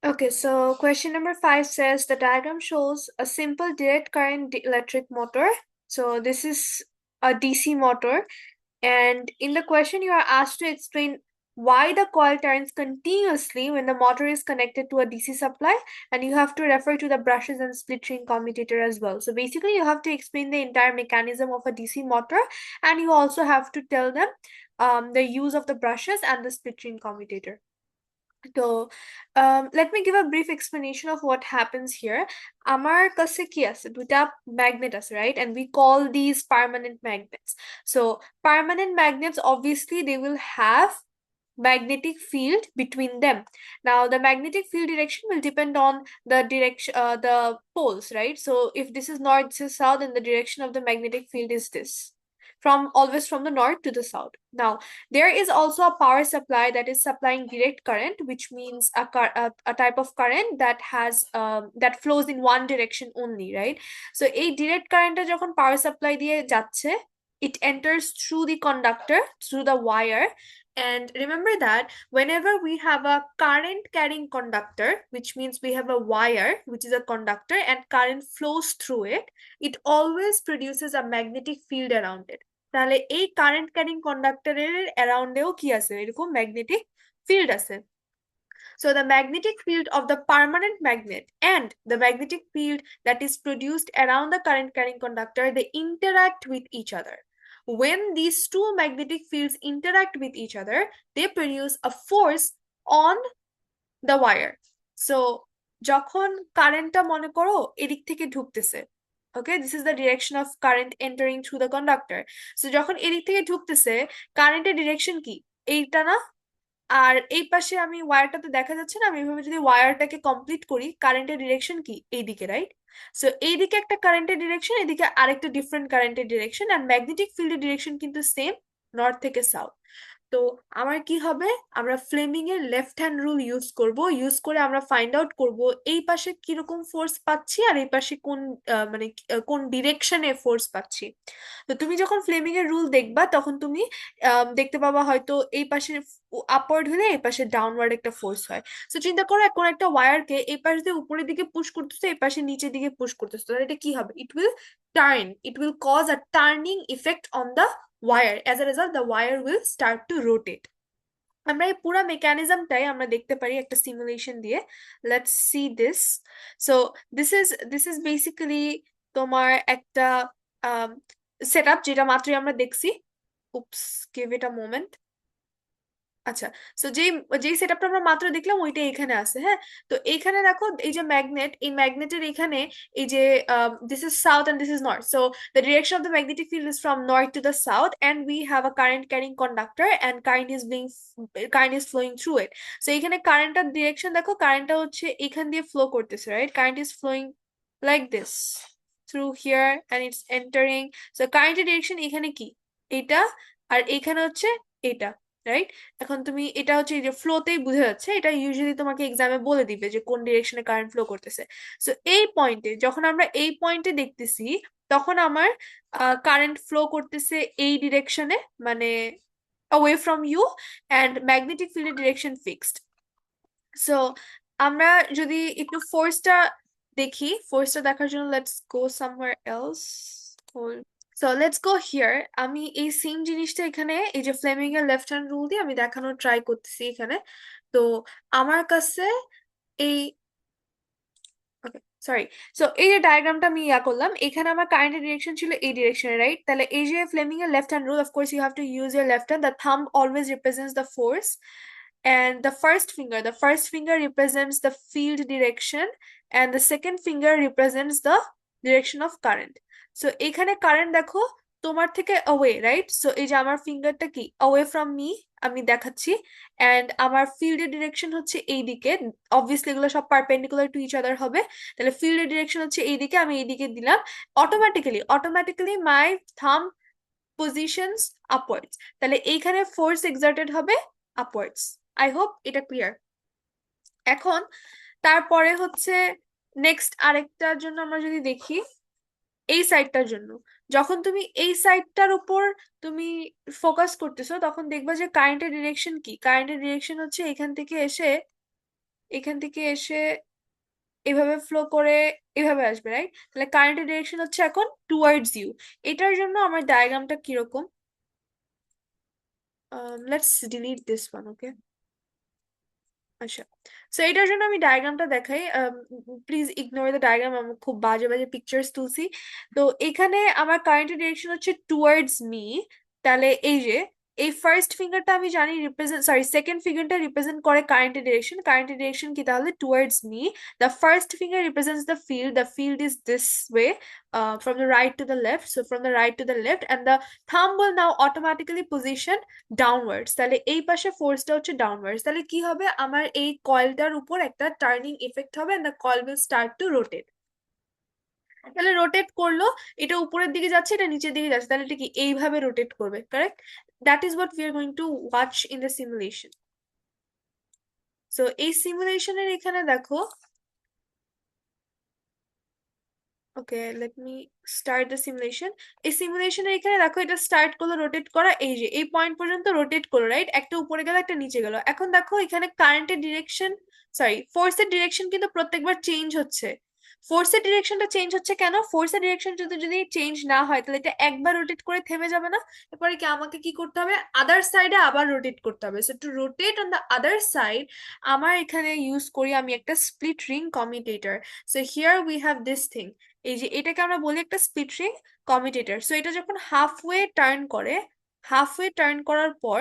Okay, so question number 5 says the diagram shows a simple direct current electric motor. So this is a DC motor, and in the question you are asked to explain why the coil turns continuously when the motor is connected to a DC supply, and you have to refer to the brushes and split ring commutator as well. So basically you have to explain the entire mechanism of a DC motor, and you also have to tell them the use of the brushes and the split ring commutator. So, let me give a brief explanation of what happens here. আমার কাছে কি আছে দুটা magnet আছে, right? And we call these permanent magnets. So permanent magnets, obviously they will have magnetic field between them. Now the magnetic field direction will depend on the direction, the poles, right? So if this is north, this is south, and the direction of the magnetic field is this, from always from the north to the south. Now there is also a power supply that is supplying direct current, which means a type of current that has that flows in one direction only, right? So a direct current যখন power supply দিয়ে যাচ্ছে, it enters through the conductor, through the wire. And remember that whenever we have a current carrying conductor, which means we have a wire which is a conductor and current flows through it, it always produces a magnetic field around it. তাহলে এই current carrying কন্ডাক্টরের অ্যারাউন্ডেও কি আছে, এরকম magnetic field আছে. So the magnetic field of the permanent magnet and the magnetic field that is produced around the current carrying conductor, they interact with each other. When these two magnetic fields interact with each other, they produce a force on the wire. So যখন কারেন্টটা মনে করো এদিক থেকে ঢুকতেছে, okay, this is the direction of current entering through the conductor. So যখন এদিক থেকে ঢুকতেছে, কারেন্টের ডিরেকশন কি, এইটা না? আর এই পাশে আমি ওয়্যারটাতে দেখা যাচ্ছে না, আমি এভাবে যদি ওয়্যারটাকে কমপ্লিট করি, কারেন্টের ডিরেকশন কি এইদিকে, রাইট? সো এইদিকে একটা কারেন্টের ডিরেকশন, এদিকে আরেকটা ডিফারেন্ট কারেন্টের ডিরেকশন, আর ম্যাগনেটিক ফিল্ডের ডিরেকশন কিন্তু সেম, নর্থ থেকে সাউথ. তো আমার কি হবে, আমরা ফ্লেমিং এর লেফট হ্যান্ড রুল ইউজ করে আমরা ফাইন্ড আউট করব এই পাশে কিরকম ফোর্স পাচ্ছি আর এই পাশে কোন মানে কোন ডিরেকশনে ফোর্স পাচ্ছি. তো তুমি যখন ফ্লেমিং এর রুল দেখবা তখন তুমি দেখতে পাবা হয়তো এই পাশে আপওয়ার্ড হলে এই পাশে ডাউনওয়ার্ড একটা ফোর্স হয়. তো চিন্তা করো কোন একটা ওয়্যারকে এই পাশ দিয়ে উপরের দিকে পুশ করতেছে, এই পাশে নিচের দিকে পুশ করতেছে, তাহলে এটা কি হবে, it will cause a turning effect on the wire. As a result, the wire will start to rotate. আমরা এই পুরো মেকানিজমটাই আমরা দেখতে পারি একটা সিমুলেশন দিয়ে. Let's see this. So this is basically তোমার একটা সেটআপ যেটা মাত্রই আমরা দেখছি. উপস, গিভ ইট আ মোমেন্ট. আচ্ছা, সো যেই যেই সেটআপটা আমরা মাত্র দেখলাম ওইটা এখানে আছে, হ্যাঁ? তো এখানে দেখো এই যে ম্যাগনেট, এই ম্যাগনেটের এখানে এই যে this is south and this is north. So the direction of the magnetic field is from north to the south, and we have a current carrying conductor and current is flowing through it. So এখানে কারেন্টটার direction দেখো, কারেন্টটা হচ্ছে এখান দিয়ে flow করতেছে, right? Current is flowing like this through here and it's entering. So কারেন্টের direction এখানে কি, এটা, আর এখানে হচ্ছে এটা, রাইট? এখন তুমি এটা হচ্ছে এই যে ফ্লোতেই বুঝে যাচ্ছে, এটা ইউজুয়ালি তোমাকে এক্সামে বলে দিবে যে কোন ডিরেকশনে কারেন্ট ফ্লো করতেছে. সো এই পয়েন্টে যখন আমরা এই পয়েন্টে দেখতেছি, তখন আমার কারেন্ট ফ্লো করতেছে এই ডিরেকশনে, মানে away from you, and magnetic field direction fixed. So আমরা যদি একটু ফোর্সটা দেখি, ফোর্সটা দেখার জন্য let's go somewhere else. So let's go here. আমি এই সেম জিনিসটা এখানে এই যে ফ্লেমিং এর লেফট হ্যান্ড রুল দিয়ে আমি দেখানোর ট্রাই করতেছি এখানে. তো আমার কাছে এই, ওকে সরি, সো এই যে ডায়াগ্রামটা আমি করলাম, এখানে আমার কারেন্টের ডিরেকশন ছিল এই ডিরেকশনে, রাইট? তাহলে এই যে ফ্লেমিং এর left hand rule, of course you have to use your left hand. The thumb always represents the force, and the first finger represents the field direction, and the second finger represents the direction of current. So এখানে current দেখো তোমার থেকে away, right? So এই যে আমার ফিঙ্গারটা কি away from me আমি দেখাচ্ছি, and আমার ফিল্ডের ডিরেকশন হচ্ছে এই দিকে. অবভিয়াসলি এগুলো সব পারপেন্ডিকুলার টু ইচ আদার হবে, তাহলে ফিল্ডের ডিরেকশন হচ্ছে এই দিকে, আমি এই দিকে দিলাম. অটোমেটিক্যালি মাই থাম পজিশনস আপওয়ার্ডস, তাহলে এইখানে ফোর্স এক্সার্টেড হবে আপওয়ার্ডস. আই হোপ এটা ক্লিয়ার. এখন তারপরে হচ্ছে নেক্সট আরেকটার জন্য আমরা যদি দেখি, এই সাইডটার জন্য যখন তুমি এই সাইডটার উপর তুমি ফোকাস করতেছো, তখন দেখবা যে কারেন্টের ডিরেকশন কি, কারেন্টের ডিরেকশন হচ্ছে এখান থেকে এসে এখান থেকে এসে এভাবে ফ্লো করে এভাবে আসবে, রাইট? তাহলে কারেন্টের ডিরেকশন হচ্ছে এখন টুয়ার্ডস ইউ। এটার জন্য আমার ডায়াগ্রামটা কিরকম, লেটস ডিলিট দিস ওয়ান, ওকে? আচ্ছা, সো এটার জন্য আমি ডায়াগ্রামটা দেখাই। প্লিজ ইগনোর দ্য ডায়াগ্রাম, আমি খুব বাজে বাজে পিকচার্স তুলছি। তো এখানে আমার কারেন্টের ডিরেকশন হচ্ছে টুয়ার্ডস মি। তাহলে এই যে এই ফার্স্ট ফিঙ্গারটা আমি জানি রিপ্রেজেন্ট, সরি, সেকেন্ড ফিঙ্গারটা রিপ্রেজেন্ট করে কারেন্টের ডিরেকশন। কারেন্টের ডিরেকশন কি তাহলে? Towards me. The first finger represents the field is this way, from the right to the left, so from the right to the left, and the thumb will now automatically position downwards. তাহলে এই পাশে ফোর্সটা হচ্ছে downwards. তাহলে কি হবে, আমার এই কয়েলটার উপর একটা টার্নিং ইফেক্ট হবে, and the coil will start to rotate. তাহলে রোটেট করলো, এটা উপরের দিকে যাচ্ছে, এটা নিচের দিকে যাচ্ছে, তাহলে এটা কি এইভাবে রোটেট করবে, correct? That is what we are going to watch in the simulation. So এই সিমুলেশনের এখানে দেখো, okay, let me start the simulation. এই সিমুলেশনের এখানে দেখো, এটা স্টার্ট করলো রোটেট করা, এই যে এই পয়েন্ট পর্যন্ত রোটেট করলো, রাইট? একটা উপরে গেল, একটা নিচে গেল। এখন দেখো এখানে কারেন্টের ডিরেকশন, সরি, ফোর্সের ডিরেকশন কিন্তু প্রত্যেকবার চেঞ্জ হচ্ছে। ফোর্সের ডিরেকশনটা চেঞ্জ হচ্ছে কেন? ফোর্সের ডিরেকশন যদি যদি চেঞ্জ না হয়, তাহলে এটা একবার রোটেট করে থেমে যাবে না? এরপরে কি আমাকে কি করতে হবে? আদার সাইডে আবার রোটেট করতে হবে। So to rotate on the other side, আমার এখানে ইউজ করি আমি একটা split ring commutator. So here we have this thing, এই যে এটাকে আমরা বলি একটা স্প্লিট রিং কমিউটেটর। সো এটা যখন হাফওয়ে টার্ন করে, হাফওয়ে টার্ন করার পর,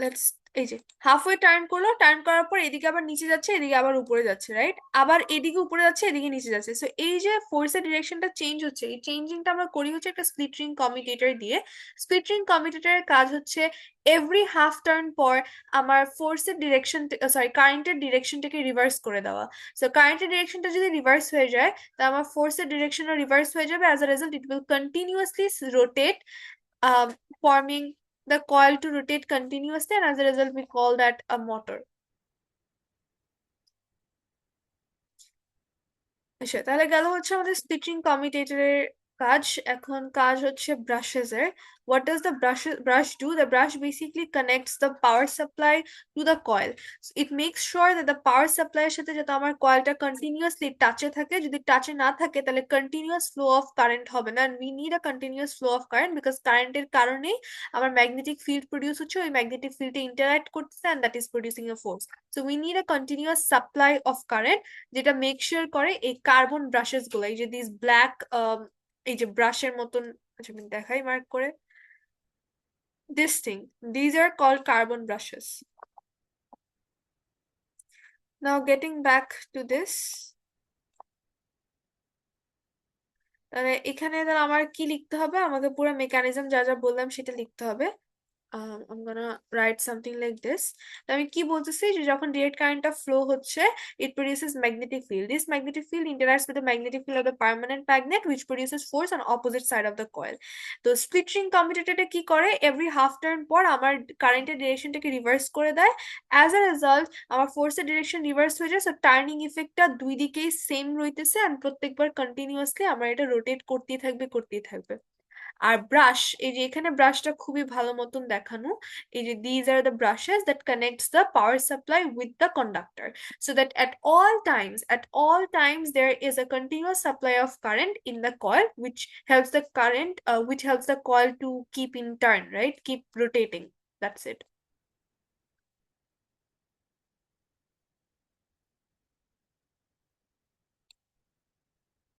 লেটস, এই যে হাফওয়ে টার্ন করলো, টার্ন করার পর এদিকে আবার নিচে যাচ্ছে, এদিকে আবার উপরে যাচ্ছে, রাইট? আবার এদিকে উপরে যাচ্ছে, এদিকে নিচে যাচ্ছে। সো এই যে ফোর্সের ডিরেকশনটা চেঞ্জ হচ্ছে, এই চেঞ্জিংটা আমরা করি হচ্ছে একটা স্প্লিট রিং কমিউটেটর দিয়ে। স্প্লিট রিং কমিউটেটরের কাজ হচ্ছে এভরি হাফ টার্ন পর আমার ফোর্সের ডিরেকশন, সরি, কারেন্টের ডিরেকশনটাকে রিভার্স করে দেওয়া। সো কারেন্টের ডিরেকশনটা যদি রিভার্স হয়ে যায়, তা আমার ফোর্সের ডিরেকশনও রিভার্স হয়ে যাবে। As a result it will continuously rotate, forming the coil to rotate continuously, and as a result we call that a motor. আচ্ছা, তাহলে গেল হচ্ছে আমাদের স্প্লিটিং কমিউটেটরের কাজ। এখন কাজ হচ্ছে ব্রাশেস এর। What does the brush do? The brush basically connects the power supply to the coil. So it makes sure that the power supply এর সাথে যাতে আমার কয়েলটা কন্টিনিউয়াসলি টাচে থাকে। যদি টাচে না থাকে, তাহলে কন্টিনিউয়াস ফ্লো অফ কারেন্ট হবে না। We need a continuous flow of current because কারেন্টের কারণেই আমার ম্যাগনেটিক ফিল্ড প্রডিউস হচ্ছে, ওই ম্যাগনেটিক ফিল্ডে ইন্টারঅ্যাক্ট করতেছে, and that is producing a force. So we need a continuous supply of current, যেটা মেক শিওর করে এই কার্বন ব্রাশেস গুলো, এই যে দিস ব্ল্যাক, এই যে ব্রাশের মতন, আচ্ছা আমি দেখাই মার্ক করে, this thing, these are called carbon brushes. Now getting back to this, তাহলে এখানে তাহলে আমার কি লিখতে হবে? আমাকে পুরো মেকানিজম যা যা বললাম সেটা লিখতে হবে। I'm gonna write something like this. তো আমি কি বলতেছি, যে যখন ডিরেক্ট কারেন্টটা ফ্লো হচ্ছে, it produces magnetic field. This magnetic field interacts with the magnetic field of the permanent magnet, which produces force on opposite side of the coil. তো split ring কমিউটেটরটা কি করে, এভরি হাফ টার্ন পর আমার কারেন্টের ডিরেকশনটাকে reverse করে দেয়। As a result আমার ফোর্সের ডিরেকশন রিভার্স হয়ে যায়। সো টার্নিং ইফেক্টটা দুই দিকেই সেম রইতেছে, এন্ড প্রত্যেকবার কন্টিনিউয়াসলি আমার এটা রোটেট করতেই থাকবে, করতেই থাকবে। আর ব্রাশ, এই যে এখানে ব্রাশটা খুবই ভালো মতন দেখানো, এই যে these are the brushes that connects the power supply with the conductor, so that at all times there is a continuous supply of current in the coil, which helps the coil to keep in turn, right, keep rotating. That's it.